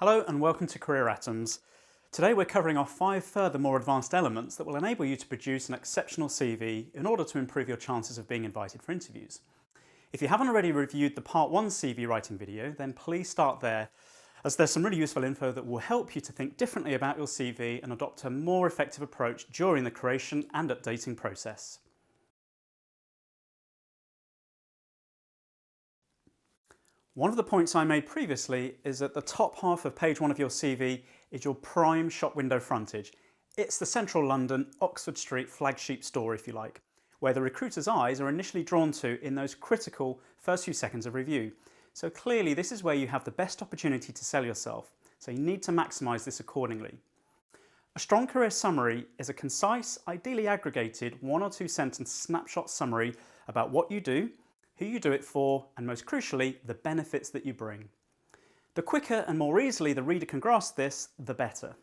Hello and welcome to Career Atoms. Today we're covering off 5 further more advanced elements that will enable you to produce an exceptional CV in order to improve your chances of being invited for interviews. If you haven't already reviewed the Part 1 CV writing video, then please start there, as there's some really useful info that will help you to think differently about your CV and adopt a more effective approach during the creation and updating process. One of the points I made previously is that the top half of page 1 of your CV is your prime shop window frontage. It's the central London, Oxford Street flagship store, if you like, where the recruiter's eyes are initially drawn to in those critical first few seconds of review. So clearly this is where you have the best opportunity to sell yourself, so you need to maximise this accordingly. A strong career summary is a concise, ideally aggregated 1 or 2 sentence snapshot summary about what you do, who you do it for, and most crucially, the benefits that you bring. The quicker and more easily the reader can grasp this, the better.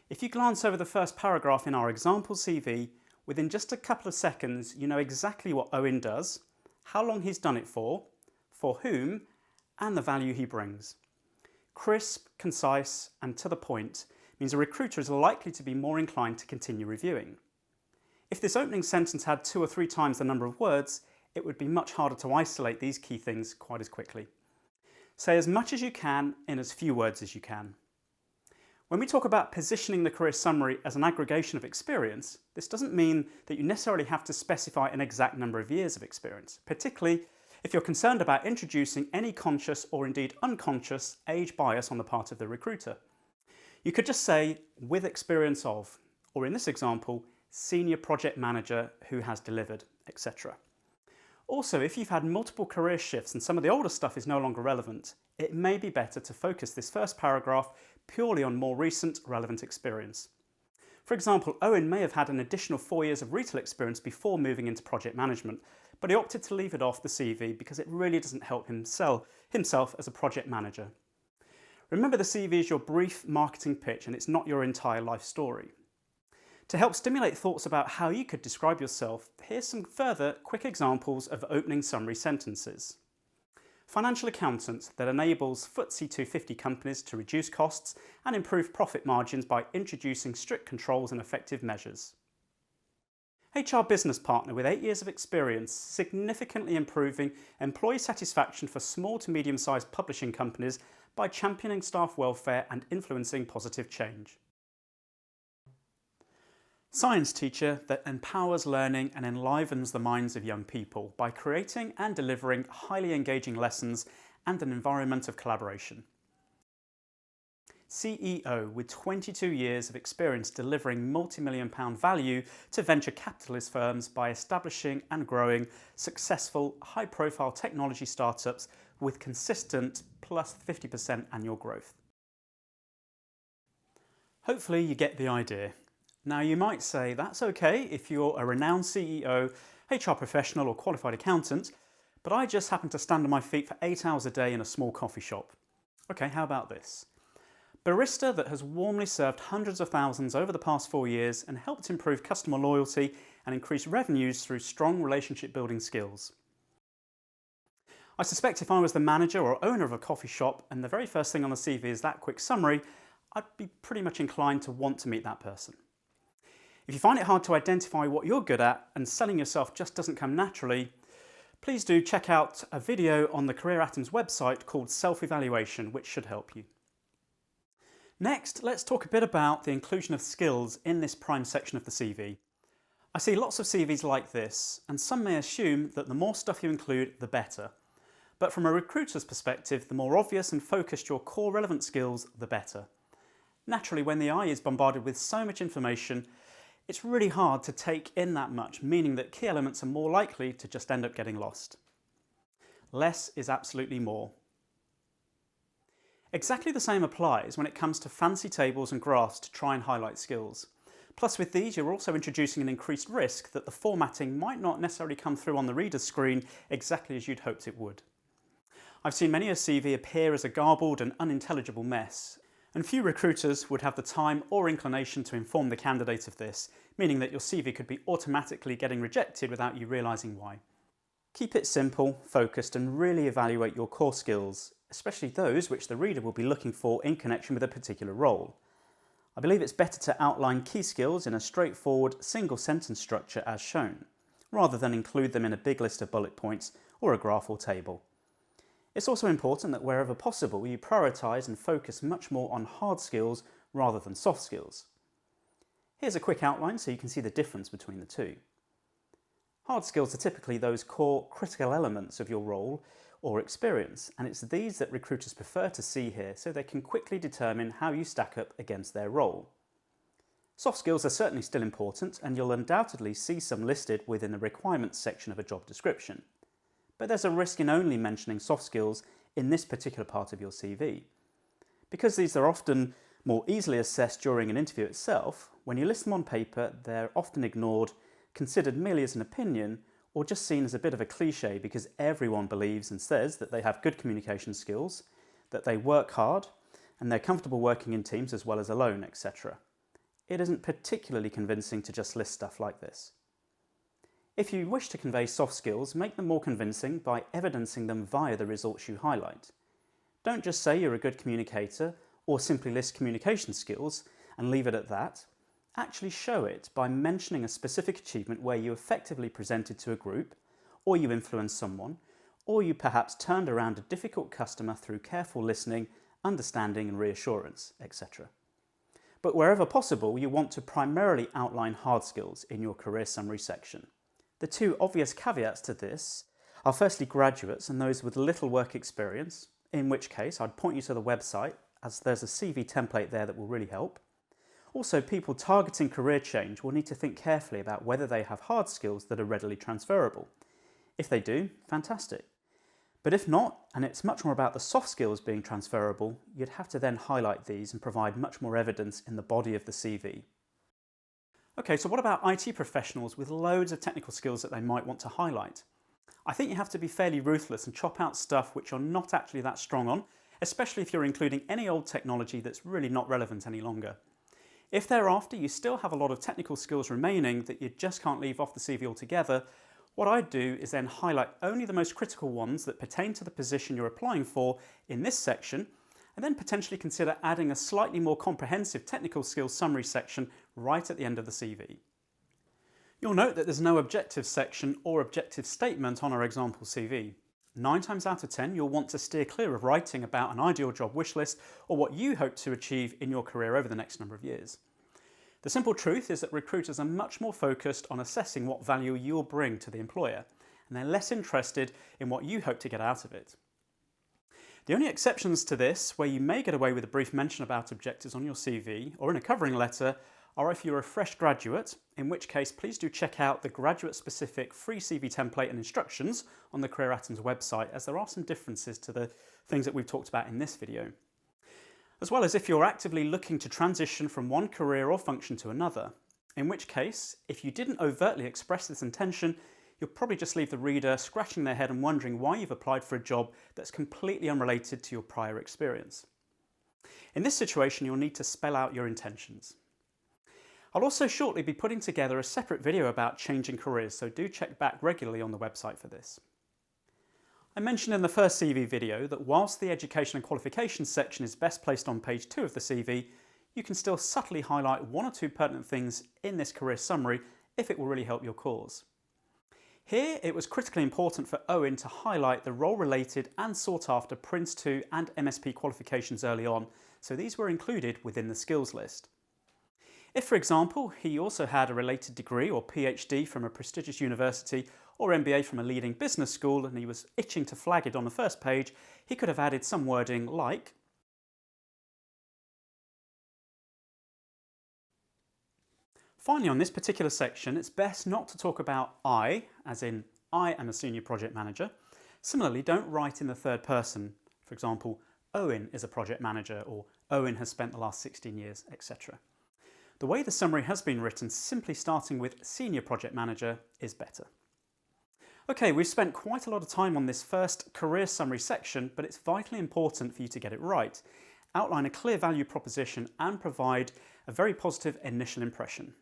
If you glance over the first paragraph in our example CV, within just a couple of seconds you know exactly what Owen does, how long he's done it for whom, and the value he brings. Crisp, concise, and to the point means a recruiter is likely to be more inclined to continue reviewing. If this opening sentence had 2 or 3 times the number of words, it would be much harder to isolate these key things quite as quickly. Say as much as you can in as few words as you can. When we talk about positioning the career summary as an aggregation of experience, this doesn't mean that you necessarily have to specify an exact number of years of experience, particularly if you're concerned about introducing any conscious or indeed unconscious age bias on the part of the recruiter. You could just say, with experience of, or in this example, senior project manager who has delivered, etc. Also, if you've had multiple career shifts and some of the older stuff is no longer relevant, it may be better to focus this first paragraph purely on more recent, relevant experience. For example, Owen may have had an additional 4 years of retail experience before moving into project management, but he opted to leave it off the CV because it really doesn't help him sell himself as a project manager. Remember, the CV is your brief marketing pitch and it's not your entire life story. To help stimulate thoughts about how you could describe yourself, here's some further quick examples of opening summary sentences. Financial accountant that enables FTSE 250 companies to reduce costs and improve profit margins by introducing strict controls and effective measures. HR business partner with 8 years of experience, significantly improving employee satisfaction for small to medium-sized publishing companies by championing staff welfare and influencing positive change. Science teacher that empowers learning and enlivens the minds of young people by creating and delivering highly engaging lessons and an environment of collaboration. CEO with 22 years of experience delivering multi-million-pound value to venture capitalist firms by establishing and growing successful, high-profile technology startups with consistent plus 50% annual growth. Hopefully you get the idea. Now you might say that's okay if you're a renowned CEO, HR professional or qualified accountant, but I just happen to stand on my feet for 8 hours a day in a small coffee shop. Okay, how about this? Barista that has warmly served hundreds of thousands over the past 4 years and helped improve customer loyalty and increase revenues through strong relationship building skills. I suspect if I was the manager or owner of a coffee shop and the very first thing on the CV is that quick summary, I'd be pretty much inclined to want to meet that person. If you find it hard to identify what you're good at and selling yourself just doesn't come naturally, please do check out a video on the Career Atoms website called Self-Evaluation, which should help you. Next, let's talk a bit about the inclusion of skills in this prime section of the CV. I see lots of CVs like this, and some may assume that the more stuff you include, the better. But from a recruiter's perspective, the more obvious and focused your core relevant skills, the better. Naturally, when the eye is bombarded with so much information, it's really hard to take in that much, meaning that key elements are more likely to just end up getting lost. Less is absolutely more. Exactly the same applies when it comes to fancy tables and graphs to try and highlight skills. Plus with these you're also introducing an increased risk that the formatting might not necessarily come through on the reader's screen exactly as you'd hoped it would. I've seen many a CV appear as a garbled and unintelligible mess, and few recruiters would have the time or inclination to inform the candidate of this, meaning that your CV could be automatically getting rejected without you realising why. Keep it simple, focused, and really evaluate your core skills, especially those which the reader will be looking for in connection with a particular role. I believe it's better to outline key skills in a straightforward single sentence structure as shown, rather than include them in a big list of bullet points or a graph or table. It's also important that wherever possible you prioritise and focus much more on hard skills rather than soft skills. Here's a quick outline so you can see the difference between the two. Hard skills are typically those core critical elements of your role or experience, and it's these that recruiters prefer to see here so they can quickly determine how you stack up against their role. Soft skills are certainly still important, and you'll undoubtedly see some listed within the requirements section of a job description. But there's a risk in only mentioning soft skills in this particular part of your CV. Because these are often more easily assessed during an interview itself, when you list them on paper, they're often ignored, considered merely as an opinion, or just seen as a bit of a cliche because everyone believes and says that they have good communication skills, that they work hard, and they're comfortable working in teams as well as alone, etc. It isn't particularly convincing to just list stuff like this. If you wish to convey soft skills, make them more convincing by evidencing them via the results you highlight. Don't just say you're a good communicator or simply list communication skills and leave it at that. Actually show it by mentioning a specific achievement where you effectively presented to a group, or you influenced someone, or you perhaps turned around a difficult customer through careful listening, understanding and reassurance, etc. But wherever possible, you want to primarily outline hard skills in your career summary section. The two obvious caveats to this are firstly graduates and those with little work experience, in which case I'd point you to the website as there's a CV template there that will really help. Also, people targeting career change will need to think carefully about whether they have hard skills that are readily transferable. If they do, fantastic. But if not, and it's much more about the soft skills being transferable, you'd have to then highlight these and provide much more evidence in the body of the CV. Okay, so what about IT professionals with loads of technical skills that they might want to highlight? I think you have to be fairly ruthless and chop out stuff which you're not actually that strong on, especially if you're including any old technology that's really not relevant any longer. If thereafter you still have a lot of technical skills remaining that you just can't leave off the CV altogether, what I'd do is then highlight only the most critical ones that pertain to the position you're applying for in this section, and then potentially consider adding a slightly more comprehensive technical skills summary section right at the end of the CV. You'll note that there's no objective section or objective statement on our example CV. 9 times out of 10, you'll want to steer clear of writing about an ideal job wish list or what you hope to achieve in your career over the next number of years. The simple truth is that recruiters are much more focused on assessing what value you'll bring to the employer, and they're less interested in what you hope to get out of it. The only exceptions to this, where you may get away with a brief mention about objectives on your CV or in a covering letter, are if you're a fresh graduate, in which case please do check out the graduate-specific free CV template and instructions on the Career Atoms website, as there are some differences to the things that we've talked about in this video. As well as if you're actively looking to transition from one career or function to another, in which case, if you didn't overtly express this intention, you'll probably just leave the reader scratching their head and wondering why you've applied for a job that's completely unrelated to your prior experience. In this situation, you'll need to spell out your intentions. I'll also shortly be putting together a separate video about changing careers, so do check back regularly on the website for this. I mentioned in the first CV video that whilst the education and qualifications section is best placed on page 2 of the CV, you can still subtly highlight 1 or 2 pertinent things in this career summary if it will really help your cause. Here, it was critically important for Owen to highlight the role-related and sought-after Prince 2 and MSP qualifications early on, so these were included within the skills list. If, for example, he also had a related degree or PhD from a prestigious university or MBA from a leading business school and he was itching to flag it on the first page, he could have added some wording like, finally, on this particular section, it's best not to talk about I, as in I am a senior project manager. Similarly, don't write in the third person. For example, Owen is a project manager, or Owen has spent the last 16 years, etc. The way the summary has been written, simply starting with senior project manager, is better. Okay, we've spent quite a lot of time on this first career summary section, but it's vitally important for you to get it right. Outline a clear value proposition and provide a very positive initial impression.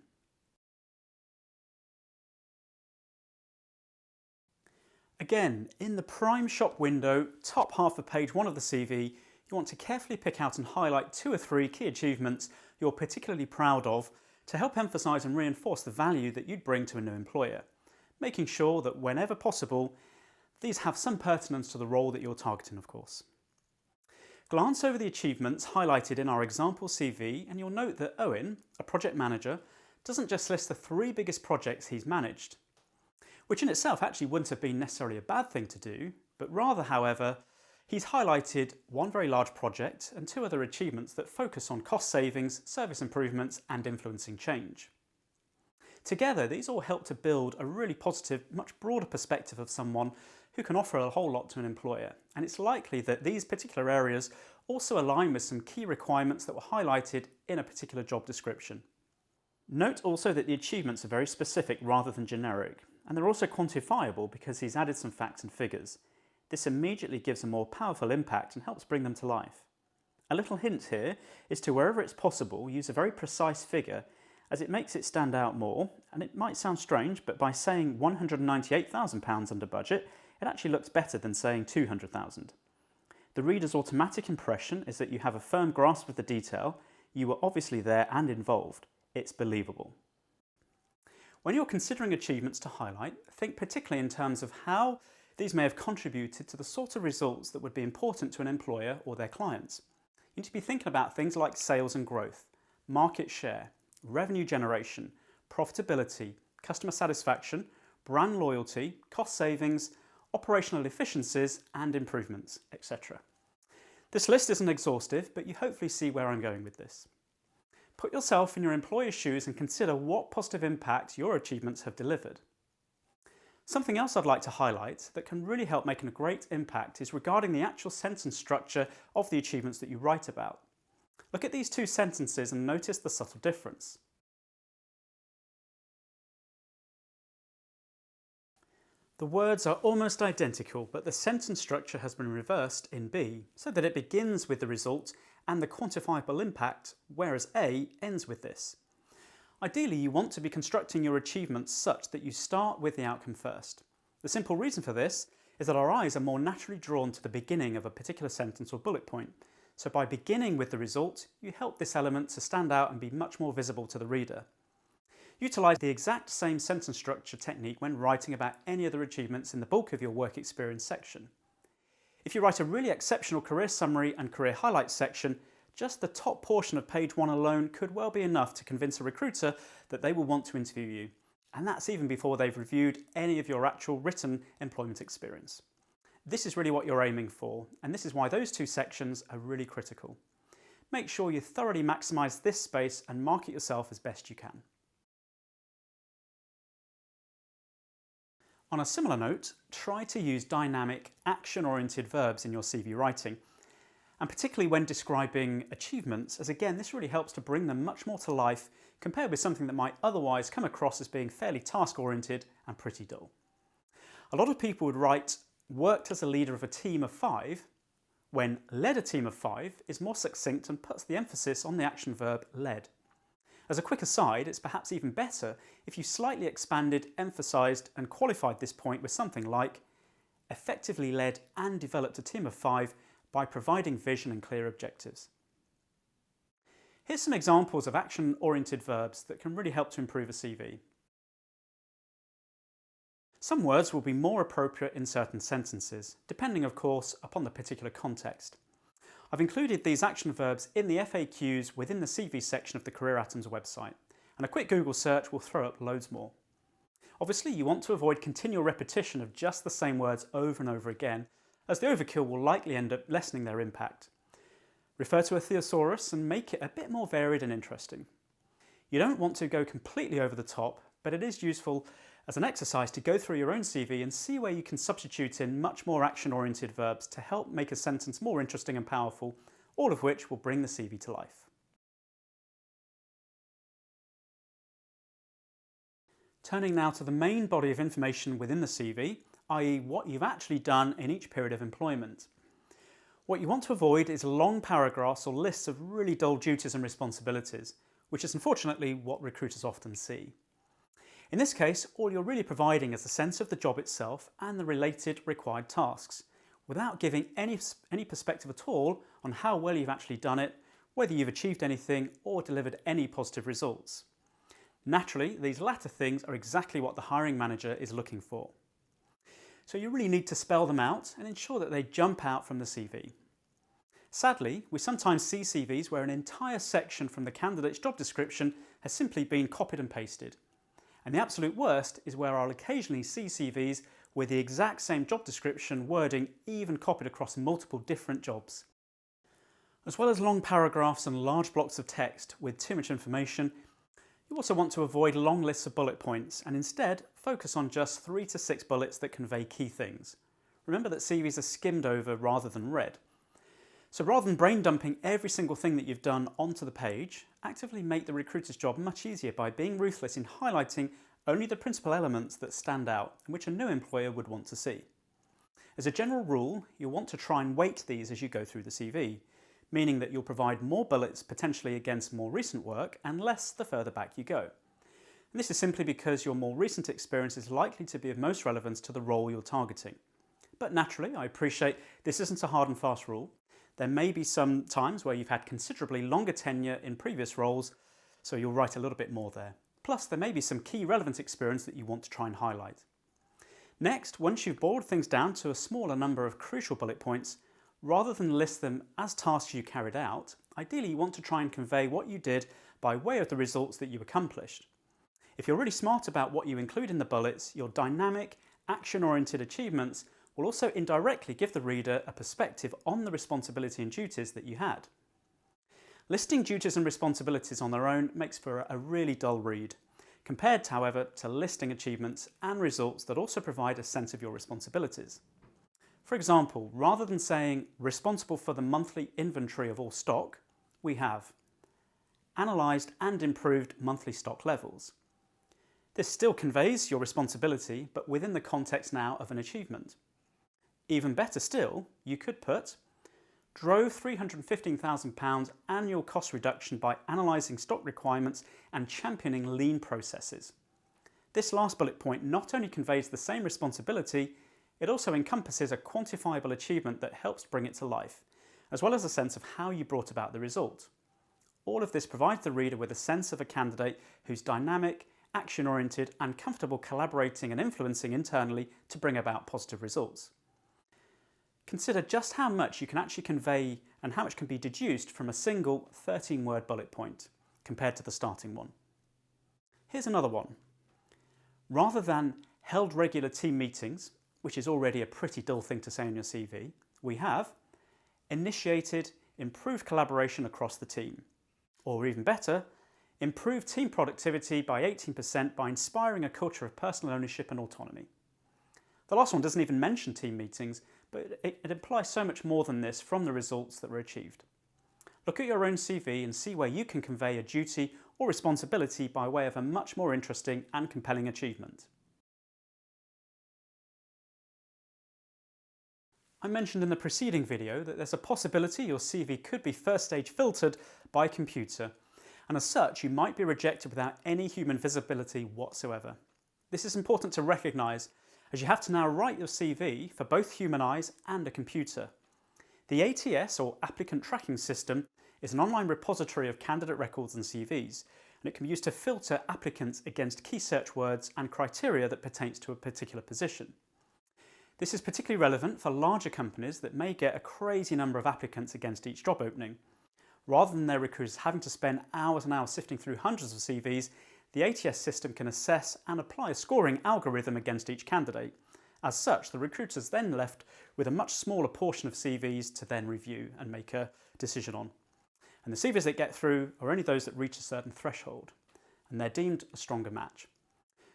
Again, in the prime shop window, top half of page 1 of the CV, you want to carefully pick out and highlight 2 or 3 key achievements you're particularly proud of to help emphasise and reinforce the value that you'd bring to a new employer, making sure that whenever possible, these have some pertinence to the role that you're targeting, of course. Glance over the achievements highlighted in our example CV and you'll note that Owen, a project manager, doesn't just list the 3 biggest projects he's managed, which in itself actually wouldn't have been necessarily a bad thing to do, but rather, however, he's highlighted 1 very large project and 2 other achievements that focus on cost savings, service improvements and influencing change. Together, these all help to build a really positive, much broader perspective of someone who can offer a whole lot to an employer, and it's likely that these particular areas also align with some key requirements that were highlighted in a particular job description. Note also that the achievements are very specific rather than generic, and they're also quantifiable because he's added some facts and figures. This immediately gives a more powerful impact and helps bring them to life. A little hint here is to, wherever it's possible, use a very precise figure as it makes it stand out more, and it might sound strange, but by saying £198,000 under budget, it actually looks better than saying 200,000. The reader's automatic impression is that you have a firm grasp of the detail, you were obviously there and involved. It's believable. When you're considering achievements to highlight, think particularly in terms of how these may have contributed to the sort of results that would be important to an employer or their clients. You need to be thinking about things like sales and growth, market share, revenue generation, profitability, customer satisfaction, brand loyalty, cost savings, operational efficiencies and improvements, etc. This list isn't exhaustive, but you hopefully see where I'm going with this. Put yourself in your employer's shoes and consider what positive impact your achievements have delivered. Something else I'd like to highlight that can really help making a great impact is regarding the actual sentence structure of the achievements that you write about. Look at these 2 sentences and notice the subtle difference. The words are almost identical, but the sentence structure has been reversed in B, so that it begins with the result and the quantifiable impact, whereas A ends with this. Ideally, you want to be constructing your achievements such that you start with the outcome first. The simple reason for this is that our eyes are more naturally drawn to the beginning of a particular sentence or bullet point. So by beginning with the result, you help this element to stand out and be much more visible to the reader. Utilise the exact same sentence structure technique when writing about any other achievements in the bulk of your work experience section. If you write a really exceptional career summary and career highlights section, just the top portion of page 1 alone could well be enough to convince a recruiter that they will want to interview you. And that's even before they've reviewed any of your actual written employment experience. This is really what you're aiming for, and this is why those 2 sections are really critical. Make sure you thoroughly maximise this space and market yourself as best you can. On a similar note, try to use dynamic, action-oriented verbs in your CV writing, and particularly when describing achievements, as again, this really helps to bring them much more to life compared with something that might otherwise come across as being fairly task-oriented and pretty dull. A lot of people would write, worked as a leader of a team of 5, when led a team of 5 is more succinct and puts the emphasis on the action verb led. As a quick aside, it's perhaps even better if you slightly expanded, emphasised and qualified this point with something like effectively led and developed a team of 5 by providing vision and clear objectives. Here's some examples of action-oriented verbs that can really help to improve a CV. Some words will be more appropriate in certain sentences, depending of course upon the particular context. I've included these action verbs in the FAQs within the CV section of the Career Atoms website, and a quick Google search will throw up loads more. Obviously, you want to avoid continual repetition of just the same words over and over again, as the overkill will likely end up lessening their impact. Refer to a thesaurus and make it a bit more varied and interesting. You don't want to go completely over the top, but it is useful as an exercise to go through your own CV and see where you can substitute in much more action-oriented verbs to help make a sentence more interesting and powerful, all of which will bring the CV to life. Turning now to the main body of information within the CV, i.e. what you've actually done in each period of employment. What you want to avoid is long paragraphs or lists of really dull duties and responsibilities, which is unfortunately what recruiters often see. In this case, all you're really providing is a sense of the job itself and the related required tasks, without giving any perspective at all on how well you've actually done it, whether you've achieved anything or delivered any positive results. Naturally, these latter things are exactly what the hiring manager is looking for. So you really need to spell them out and ensure that they jump out from the CV. Sadly, we sometimes see CVs where an entire section from the candidate's job description has simply been copied and pasted. And the absolute worst is where I'll occasionally see CVs with the exact same job description wording even copied across multiple different jobs. As well as long paragraphs and large blocks of text with too much information, you also want to avoid long lists of bullet points and instead focus on just 3 to 6 bullets that convey key things. Remember that CVs are skimmed over rather than read. So rather than brain dumping every single thing that you've done onto the page, actively make the recruiter's job much easier by being ruthless in highlighting only the principal elements that stand out and which a new employer would want to see. As a general rule, you'll want to try and weight these as you go through the CV, meaning that you'll provide more bullets potentially against more recent work and less the further back you go. And this is simply because your more recent experience is likely to be of most relevance to the role you're targeting. But naturally, I appreciate this isn't a hard and fast rule. There may be some times where you've had considerably longer tenure in previous roles, so you'll write a little bit more there. Plus, there may be some key relevant experience that you want to try and highlight. Next, once you've boiled things down to a smaller number of crucial bullet points, rather than list them as tasks you carried out, ideally you want to try and convey what you did by way of the results that you accomplished. If you're really smart about what you include in the bullets, your dynamic, action-oriented achievements will also indirectly give the reader a perspective on the responsibility and duties that you had. Listing duties and responsibilities on their own makes for a really dull read, compared, however, to listing achievements and results that also provide a sense of your responsibilities. For example, rather than saying responsible for the monthly inventory of all stock, we have analysed and improved monthly stock levels. This still conveys your responsibility, but within the context now of an achievement. Even better still, you could put drove £315,000 annual cost reduction by analysing stock requirements and championing lean processes. This last bullet point not only conveys the same responsibility, it also encompasses a quantifiable achievement that helps bring it to life, as well as a sense of how you brought about the result. All of this provides the reader with a sense of a candidate who's dynamic, action-oriented and comfortable collaborating and influencing internally to bring about positive results. Consider just how much you can actually convey and how much can be deduced from a single 13-word bullet point compared to the starting one. Here's another one. Rather than held regular team meetings, which is already a pretty dull thing to say on your CV, we have initiated improved collaboration across the team. Or even better, improved team productivity by 18% by inspiring a culture of personal ownership and autonomy. The last one doesn't even mention team meetings, but it implies so much more than this from the results that were achieved. Look at your own CV and see where you can convey a duty or responsibility by way of a much more interesting and compelling achievement. I mentioned in the preceding video that there's a possibility your CV could be first stage filtered by a computer, and as such you might be rejected without any human visibility whatsoever. This is important to recognise, as you have to now write your CV for both human eyes and a computer. The ATS, or Applicant Tracking System, is an online repository of candidate records and CVs, and it can be used to filter applicants against key search words and criteria that pertains to a particular position. This is particularly relevant for larger companies that may get a crazy number of applicants against each job opening. Rather than their recruiters having to spend hours and hours sifting through hundreds of CVs, the ATS system can assess and apply a scoring algorithm against each candidate. As such, the recruiter is then left with a much smaller portion of CVs to then review and make a decision on. And the CVs that get through are only those that reach a certain threshold, and they're deemed a stronger match.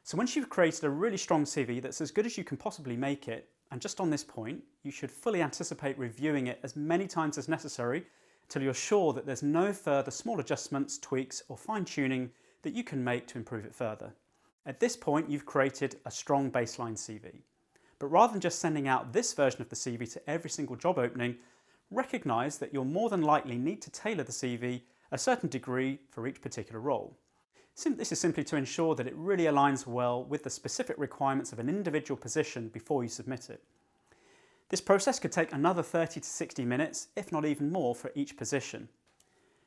So once you've created a really strong CV that's as good as you can possibly make it, and just on this point, you should fully anticipate reviewing it as many times as necessary until you're sure that there's no further small adjustments, tweaks or fine-tuning that you can make to improve it further. At this point, you've created a strong baseline CV. But rather than just sending out this version of the CV to every single job opening, recognise that you'll more than likely need to tailor the CV a certain degree for each particular role. This is simply to ensure that it really aligns well with the specific requirements of an individual position before you submit it. This process could take another 30 to 60 minutes, if not even more, for each position.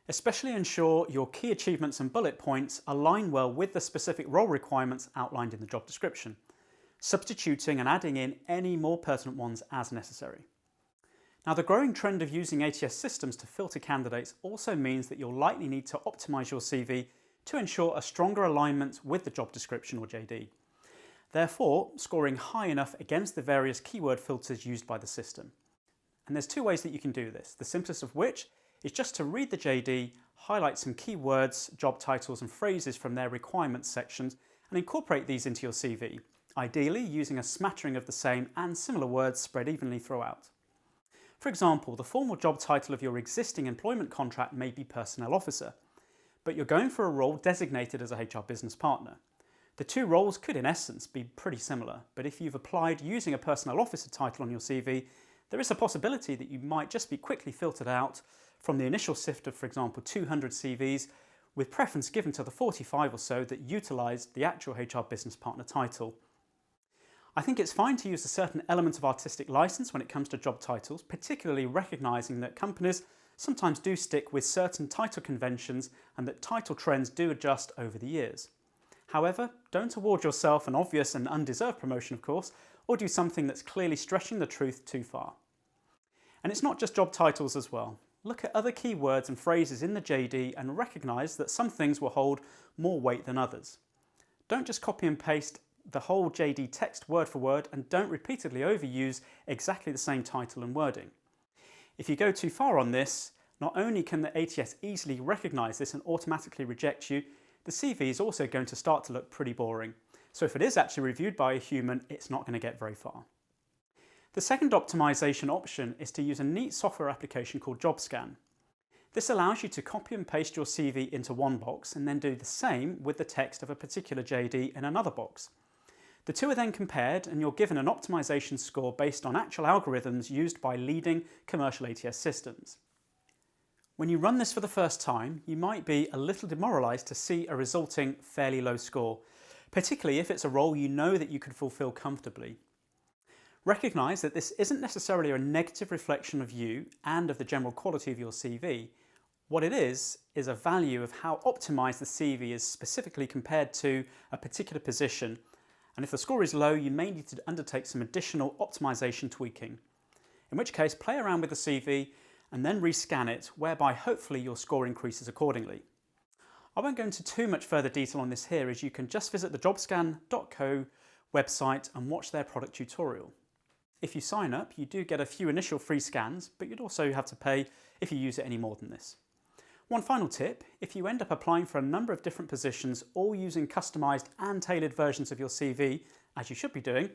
Especially ensure your key achievements and bullet points align well with the specific role requirements outlined in the job description, substituting and adding in any more pertinent ones as necessary. Now, the growing trend of using ATS systems to filter candidates also means that you'll likely need to optimise your CV to ensure a stronger alignment with the job description or JD. Therefore, scoring high enough against the various keyword filters used by the system. And there's two ways that you can do this, the simplest of which is just to read the JD, highlight some keywords, job titles and phrases from their requirements sections and incorporate these into your CV, ideally using a smattering of the same and similar words spread evenly throughout. For example, the formal job title of your existing employment contract may be Personnel Officer, but you're going for a role designated as a HR business partner. The two roles could in essence be pretty similar, but if you've applied using a Personnel Officer title on your CV, there is a possibility that you might just be quickly filtered out from the initial sift of, for example, 200 CVs, with preference given to the 45 or so that utilised the actual HR business partner title. I think it's fine to use a certain element of artistic licence when it comes to job titles, particularly recognising that companies sometimes do stick with certain title conventions and that title trends do adjust over the years. However, don't award yourself an obvious and undeserved promotion, of course, or do something that's clearly stretching the truth too far. And it's not just job titles as well. Look at other keywords and phrases in the JD and recognise that some things will hold more weight than others. Don't just copy and paste the whole JD text word for word and don't repeatedly overuse exactly the same title and wording. If you go too far on this, not only can the ATS easily recognise this and automatically reject you, the CV is also going to start to look pretty boring. So if it is actually reviewed by a human, it's not going to get very far. The second optimisation option is to use a neat software application called JobScan. This allows you to copy and paste your CV into one box and then do the same with the text of a particular JD in another box. The two are then compared and you're given an optimisation score based on actual algorithms used by leading commercial ATS systems. When you run this for the first time, you might be a little demoralised to see a resulting fairly low score, particularly if it's a role you know that you could fulfil comfortably. Recognise that this isn't necessarily a negative reflection of you and of the general quality of your CV. What it is a value of how optimised the CV is specifically compared to a particular position. And if the score is low, you may need to undertake some additional optimisation tweaking. In which case, play around with the CV and then rescan it, whereby hopefully your score increases accordingly. I won't go into too much further detail on this here, as you can just visit the jobscan.co website and watch their product tutorial. If you sign up, you do get a few initial free scans, but you'd also have to pay if you use it any more than this. One final tip, if you end up applying for a number of different positions, all using customised and tailored versions of your CV, as you should be doing,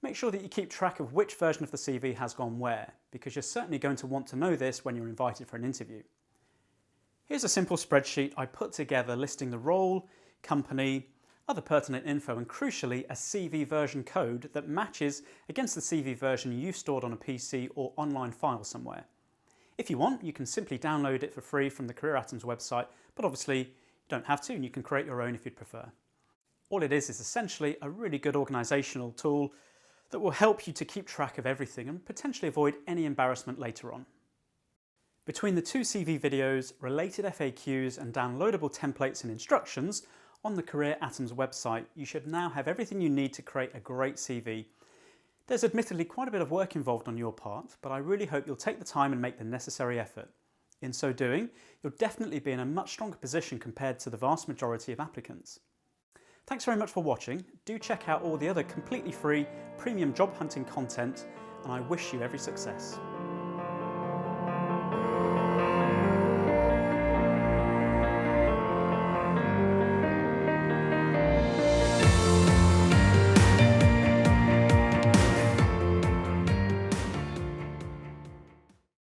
make sure that you keep track of which version of the CV has gone where, because you're certainly going to want to know this when you're invited for an interview. Here's a simple spreadsheet I put together listing the role, company, other pertinent info and crucially a CV version code that matches against the CV version you've stored on a PC or online file somewhere. If you want, you can simply download it for free from the Career Atoms website, but obviously you don't have to and you can create your own if you'd prefer. All it is essentially a really good organisational tool that will help you to keep track of everything and potentially avoid any embarrassment later on. Between the two CV videos, related FAQs and downloadable templates and instructions on the Career Atoms website, you should now have everything you need to create a great CV. There's admittedly quite a bit of work involved on your part, but I really hope you'll take the time and make the necessary effort. In so doing, you'll definitely be in a much stronger position compared to the vast majority of applicants. Thanks very much for watching. Do check out all the other completely free premium job hunting content, and I wish you every success.